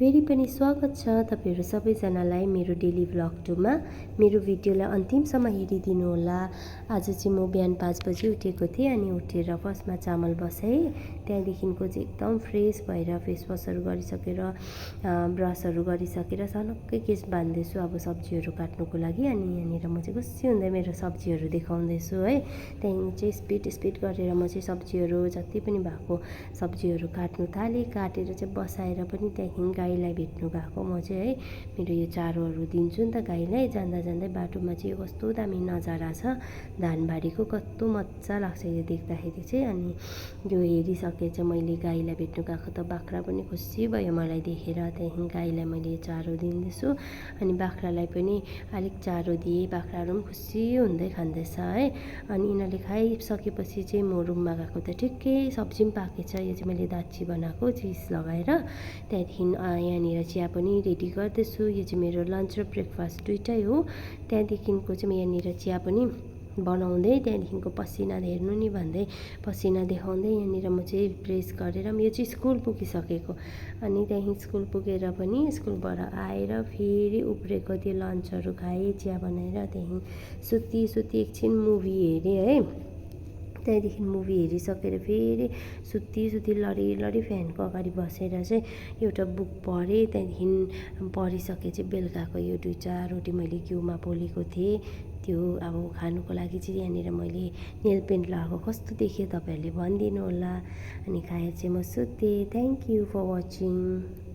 फेरि पनि स्वागत छ तपाईहरु सबैजनालाई मेरो डेली भ्लग 2 मा। मेरो भिडियोलाई अन्तिमसम्म हेरिदिनु होला। आज चाहिँ म बिहान 5 बजे उठेको थिएँ अनि उठेर फर्स्टमा चामल बसाएँ। त्यहाँदेखिको चाहिँ एकदम फ्रेस भएर फेस वासहरु गरिसकेर ब्रसहरु गरिसकेर सनक्कै केश बान्दैछु अब सब्जीहरु काट्नुको लागि। अनि यहाँनिर म चाहिँ खुसी हुँदै मेरो सब्जीहरु देखाउँदैछु है। त्यहाँदेखि चाहिँ स्पिड गरेर म चाहिँ सब्जीहरु जति पनि भएको सब्जीहरु काट्नु थालेँ। काटेर चाहिँ बसाएर पनि त्यहाँदेखि गाईलाई भेट्नु गएको म चाहिँ है। मेरो यो चारोहरु दिन्छु नि त गाईलाई। जाँदा जाँदै बाटोमा चाहिँ कस्तो दामी नजारा छ धानबारीको, कस्तो मज्जा लाग्छ यो देख्दाखेरि चाहिँ। अनि यो हेरिसके चाहिँ मैले गाईलाई भेट्नु गएको त बाख्रा पनि खुसी भयो मलाई देखेर। त्यहाँदेखि गाईलाई मैले चारो दिँदैछु अनि बाख्रालाई पनि अलिक चारो दिएँ। बाख्राहरु पनि खुसी हुँदै खाँदैछ है। अनि यिनीहरूले खाइसकेपछि चाहिँ म रुममा गएको त ठिक्कै सब्जी पनि पाकेछ। यो चाहिँ मैले दाची बनाएको चिज लगाएर। त्यहाँदेखि यहाँनिर चिया पनि रेडी गर्दैछु। यो चाहिँ मेरो लन्च र ब्रेकफास्ट दुइटै हो। त्यहाँदेखिको चाहिँ म यहाँनिर चिया पनि बनाउँदै त्यहाँदेखिको पसिना हेर्नु नि भन्दै पसिना देखाउँदै यहाँनिर म चाहिँ प्रेस गरेर यो चाहिँ स्कुल पुगिसकेको। अनि त्यहाँदेखि स्कुल पुगेर पनि स्कुलबाट आएर फेरि उब्रेको त्यो लन्चहरु खाएँ चिया बनाएर। त्यहाँदेखि सुती एकछिन मुभी हेरेँ है। त्यहाँदेखि मुभी हेरिसकेर फेरि सुती लडी फ्यानको अगाडि बसेर चाहिँ एउटा बुक पढेँ। त्यहाँदेखि पढिसके बेलुकाको यो 2-4 रोटी मैले घिउमा पोलेको थिएँ त्यो अब खानुको लागि चाहिँ यहाँनिर मैले नेल पेन्ट लगाएको कस्तो देख्यो तपाईहरुले भनिदिनु होला। अनि खाएर चाहिँ म सुतेँ। Thank you for watching.